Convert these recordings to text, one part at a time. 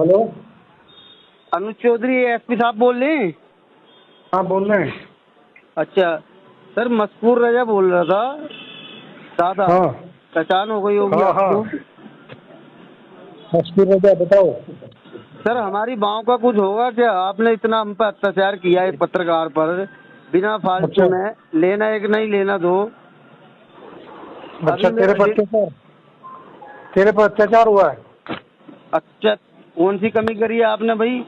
Hello. अनुज Chaudhary SP साहब बोल रहे हैं? हाँ बोल रहे हैं। अच्छा सर, मशकूर रजा बोल रहा था दादा। हाँ पहचान हो गई होगी हाँ आपको? हाँ मशकूर रजा बताओ। सर हमारी गांव का कुछ होगा क्या? आपने इतना हम पर अत्याचार किया है पत्रकार पर, बिना फालतू अच्छा में लेना एक नहीं लेना दो। अच्छा अभी मेरा तेरे पर अत्याचार हुआ है। अच्छा, कौन सी कमी करी है आपने भाई?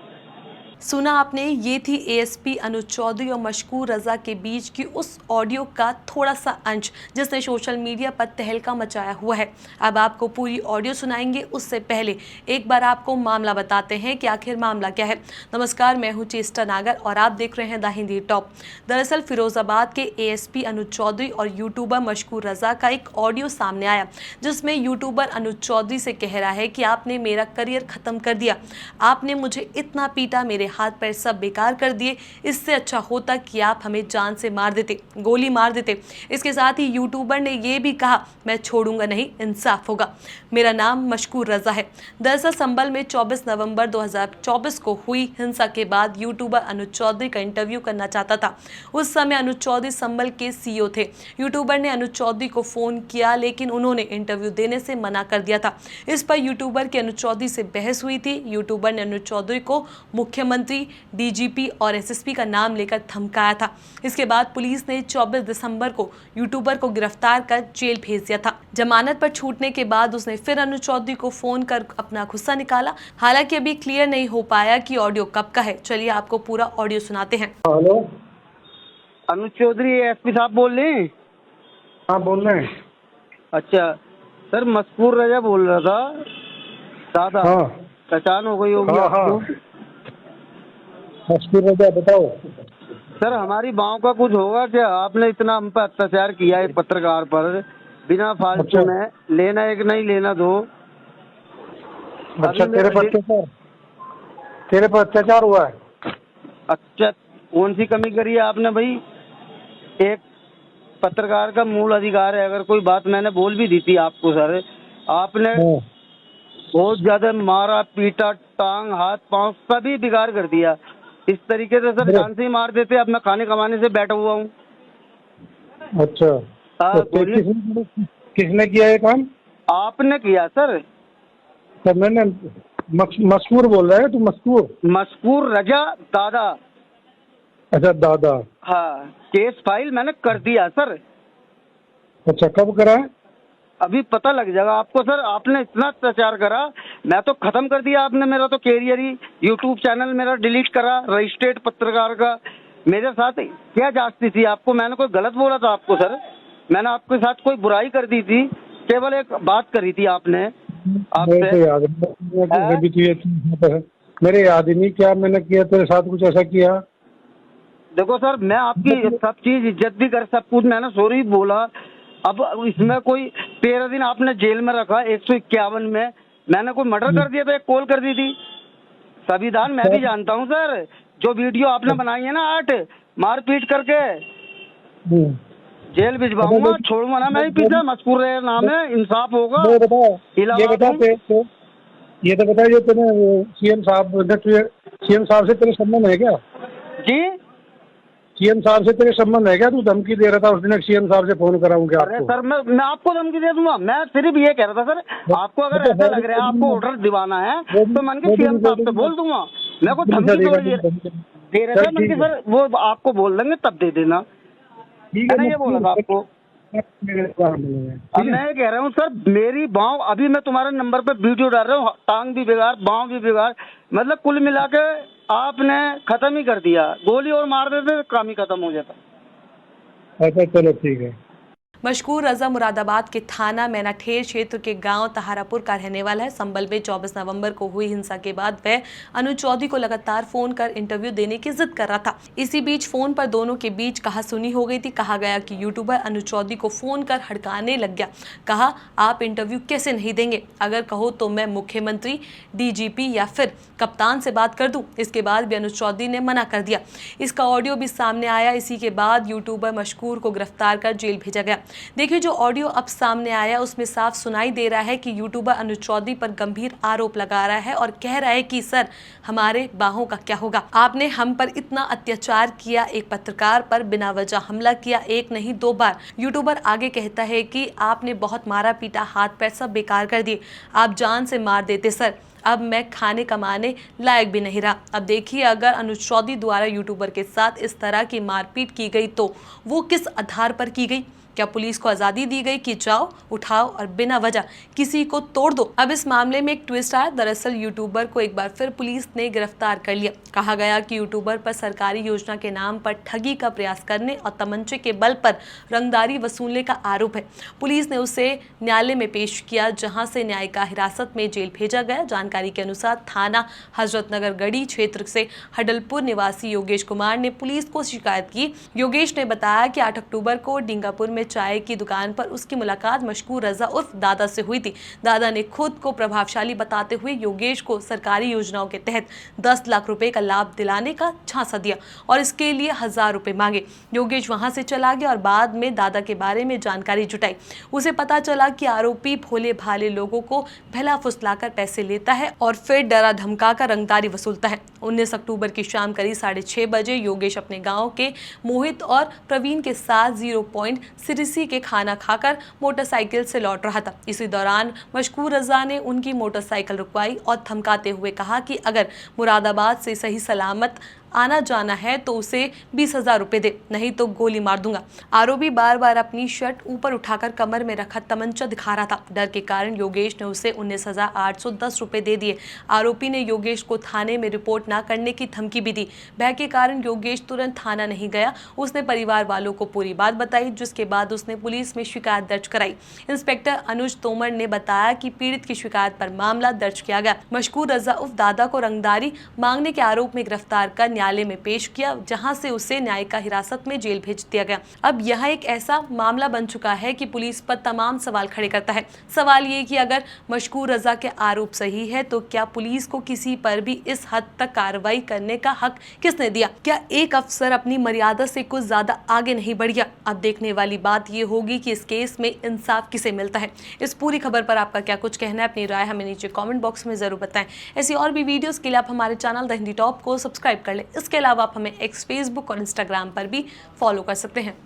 सुना आपने, ये थी एएसपी अनुज चौधरी और मशकूर रजा के बीच की उस ऑडियो का थोड़ा सा अंश जिसने सोशल मीडिया पर तहलका मचाया हुआ है। अब आपको पूरी ऑडियो सुनाएंगे, उससे पहले एक बार आपको मामला बताते हैं कि आखिर मामला क्या है। नमस्कार, मैं हूं चेष्टा नागर और आप देख रहे हैं द हिंदी टॉप। दरअसल फिरोजाबाद के एएसपी अनुज चौधरी और यूट्यूबर मशकूर रजा का एक ऑडियो सामने आया जिसमें यूट्यूबर अनुज चौधरी से कह रहा है कि आपने मेरा करियर खत्म कर दिया, आपने मुझे इतना पीटा, मेरे हाथ पैर सब बेकार कर दिए, इससे अच्छा होता कि आप हमें जान से मार देते, गोली मार देते। इसके साथ ही यूट्यूबर ने यह भी कहा, मैं छोड़ूंगा नहीं, इंसाफ होगा, मेरा नाम मशकूर रजा है। दरअसल संभल में 24 नवंबर 2024 को हुई हिंसा के बाद यूट्यूबर अनुज चौधरी का इंटरव्यू करना चाहता था। उस समय अनुज चौधरी संभल के सीईओ थे। यूट्यूबर ने अनुज चौधरी को फोन किया लेकिन उन्होंने इंटरव्यू देने से मना कर दिया था। इस पर यूट्यूबर की अनुज चौधरी से बहस हुई थी। यूट्यूबर ने अनुज चौधरी को मुख्यमंत्री, डीजीपी और एसएसपी का नाम लेकर धमकाया था। इसके बाद पुलिस ने 24 दिसंबर को यूट्यूबर को गिरफ्तार कर जेल भेज दिया था। जमानत पर छूटने के बाद उसने फिर अनुज चौधरी को फोन कर अपना गुस्सा निकाला। हालांकि अभी क्लियर नहीं हो पाया कि ऑडियो कब का है। चलिए आपको पूरा ऑडियो सुनाते हैं। हेलो। अनुज चौधरी एसपी साहब बोल रहे हैं? हाँ बोल रहे हैं। अच्छा सर, मशकूर रजा बोल रहा था दादा। हाँ पहचान हो गई होगी हाँ हाँ आपको? मशकूर रजा बताओ। सर हमारी गांव का कुछ होगा क्या? आपने इतना हम पर अत्याचार किया है पत्रकार पर, बिना फालतू अच्छा में लेना एक नहीं लेना दो। अच्छा अभी मेरा तेरे पर अत्याचार हुआ है। अच्छा, कौन सी कमी करी है आपने भाई? एक पत्रकार का मूल अधिकार है, अगर कोई बात मैंने बोल भी दी थी आपको सर, आपने हाँ। बहुत ज्यादा मारा पीटा, टांग हाथ पांव सभी बिगाड़ कर दिया। इस तरीके से सर जान से ही मार देते। अब मैं खाने कमाने से बैठा हुआ हूँ। अच्छा तो बोलिए। किसने किया ये काम? आपने किया सर। तो मैंने मशकूर बोल रहा है तू? मशकूर मशकूर रजा दादा। अच्छा दादा। हाँ, केस फाइल मैंने कर दिया सर। अच्छा कब करा है? अभी पता लग जाएगा आपको सर। आपने इतना अत्याचार करा, मैं तो खत्म कर दिया आपने। मेरा तो कैरियर ही, यूट्यूब चैनल मेरा डिलीट करा, रजिस्ट्रेट पत्रकार का। मेरे साथ क्या जांचती थी आपको? मैंने कोई गलत बोला था आपको सर? मैंने आपके साथ कोई बुराई कर दी थी? केवल एक बात करी थी आपने मेरे को याद नहीं, मेरे याद ही नहीं क्या मैंने किया तेरे साथ, कुछ ऐसा किया? देखो सर, मैं आपकी सब चीज इज्जत भी कर, सब कुछ मैंने सॉरी बोला। अब इसमें कोई 13 दिन आपने जेल में रखा, 151 में मैंने कोई मर्डर कर दिया तो एक कॉल कर दी थी। संविधान मैं भी जानता हूँ सर। जो वीडियो आपने बनाई है ना 8 मारपीट करके, जेल भिजवाऊंगा, छोड़ूंगा ना मैं ही पीछे। मशकूर रहे नाम है, इंसाफ होगा। ये तो बता जो तेरे सीएम साहब से तेरे संबंध है क्या? जी सीएम साहब से तेरे संबंध है क्या? तू धमकी दे रहा था उस दिन, सीएम साहब से फोन कराऊं क्या? अरे सर, मैं आपको धमकी दे दूंगा? मैं सिर्फ ये कह रहा था सर, आपको अगर ऐसा लग रहा है आपको ऑर्डर दिवाना है तो मन के सीएम साहब से बोल दूंगा। मैं को धमकी दे रहा था मन के सर, वो आपको बोल देंगे तब दे देना। मैंने ये बोला था आपको। अब मैं ये कह रहा हूँ सर, मेरी बाँव, अभी मैं तुम्हारे नंबर पे वीडियो डाल रहा हूँ, टांग भी बिगाड़, बाँव भी बिगाड़, मतलब कुल मिला के आपने खत्म ही कर दिया। गोली और मार देते काम ही खत्म हो जाता। अच्छा चलो ठीक है। मशकूर रजा मुरादाबाद के थाना मैनाठेर क्षेत्र के गांव तहारापुर का रहने वाला है। संभल में 24 नवंबर को हुई हिंसा के बाद वह अनुज चौधरी को लगातार फोन कर इंटरव्यू देने की जिद कर रहा था। इसी बीच फोन पर दोनों के बीच कहासुनी हो गई थी। कहा गया कि यूट्यूबर अनुज चौधरी को फोन कर हड़काने लग गया। कहा, आप इंटरव्यू कैसे नहीं देंगे? अगर कहो तो मैं मुख्यमंत्री, डीजीपी या फिर कप्तान से बात कर दूं। इसके बाद भी अनुज चौधरी ने मना कर दिया। इसका ऑडियो भी सामने आया। इसी के बाद यूट्यूबर मशकूर को गिरफ्तार कर जेल भेजा गया। देखिए जो ऑडियो अब सामने आया उसमें साफ सुनाई दे रहा है कि यूट्यूबर अनुज चौधरी पर गंभीर आरोप लगा रहा है और कह रहा है कि सर हमारे बाहों का क्या होगा, आपने हम पर इतना अत्याचार किया, एक पत्रकार पर बिना वजह हमला किया, एक नहीं 2 बार। यूट्यूबर आगे कहता है कि आपने बहुत मारा पीटा, हाथ पैर सब बेकार कर दिए, आप जान से मार देते सर, अब मैं खाने कमाने लायक भी नहीं रहा। अब देखिए अगर अनुज चौधरी द्वारा यूट्यूबर के साथ इस तरह की मारपीट की गई तो वो किस आधार पर की गई? क्या पुलिस को आज़ादी दी गई कि जाओ उठाओ और बिना वजह किसी को तोड़ दो? अब इस मामले में एक ट्विस्ट आया। दरअसल यूट्यूबर को एक बार फिर पुलिस ने गिरफ्तार कर लिया। कहा गया कि यूट्यूबर पर सरकारी योजना के नाम पर ठगी का प्रयास करने और तमंचे के बल पर रंगदारी वसूलने का आरोप है। पुलिस ने उसे न्यायालय में पेश किया, जहां से न्यायिक हिरासत में जेल भेजा गया। जानकारी के अनुसार थाना हजरतनगर गढ़ी क्षेत्र से हडलपुर निवासी योगेश कुमार ने पुलिस को शिकायत की। योगेश ने बताया कि 8 अक्टूबर को डींगापुर में चाय की दुकान पर उसकी मुलाकात मशकूर रजा उर्फ दादा से हुई थी। दादा ने खुद को प्रभावशाली बताते हुए योगेश को सरकारी योजनाओं के तहत 10 लाख रुपए का लाभ दिलाने का झांसा दिया और इसके लिए 1000 रुपए मांगे। योगेश वहां से चला गया और बाद में दादा के बारे में जानकारी जुटाई। उसे पता चला कि आरोपी भोले भाले लोगों को भला फुसलाकर पैसे लेता है और फिर डरा धमका कर रंगदारी वसूलता है। 19 अक्टूबर की शाम करीब 6:30 बजे योगेश अपने गाँव के मोहित और प्रवीण के साथ 0 पॉइंट सिरिसी के खाना खाकर मोटरसाइकिल से लौट रहा था। इसी दौरान मशकूर रजा ने उनकी मोटरसाइकिल रुकवाई और धमकाते हुए कहा कि अगर मुरादाबाद से सही सलामत आना जाना है तो उसे 20,000 रुपए दे, नहीं तो गोली मार दूंगा। आरोपी बार बार अपनी शर्ट ऊपर उठाकर कमर में रखा तमंचा दिखा रहा था। डर के कारण योगेश ने उसे 19,810 रुपए दे दिए। आरोपी ने योगेश को थाने में रिपोर्ट ना करने की धमकी भी दी। भय के कारण योगेश तुरंत थाना नहीं गया। उसने परिवार वालों को पूरी बात बताई, जिसके बाद उसने पुलिस में शिकायत दर्ज कराई। इंस्पेक्टर अनुज तोमर ने बताया कि पीड़ित की शिकायत पर मामला दर्ज किया गया। मशकूर रजा उर्फ दादा को रंगदारी मांगने के आरोप में गिरफ्तार कर न्यायालय में पेश किया, जहां से उसे न्यायिक हिरासत में जेल भेज दिया गया। अब यह एक ऐसा मामला बन चुका है कि पुलिस पर तमाम सवाल खड़े करता है। सवाल ये कि अगर मशकूर रजा के आरोप सही है तो क्या पुलिस को किसी पर भी इस हद तक कार्रवाई करने का हक किसने दिया? क्या एक अफसर अपनी मर्यादा से कुछ ज्यादा आगे नहीं बढ़ गया? अब देखने वाली बात ये होगी कि इस केस में इंसाफ किसे मिलता है। इस पूरी खबर पर आपका क्या कुछ कहना है? अपनी राय हमें नीचे कमेंट बॉक्स में जरूर बताएं। ऐसी और भी वीडियोस के लिए आप हमारे चैनल द हिंदी टॉप को सब्सक्राइब कर लें। इसके अलावा आप हमें एक्स, फेसबुक और इंस्टाग्राम पर भी फॉलो कर सकते हैं।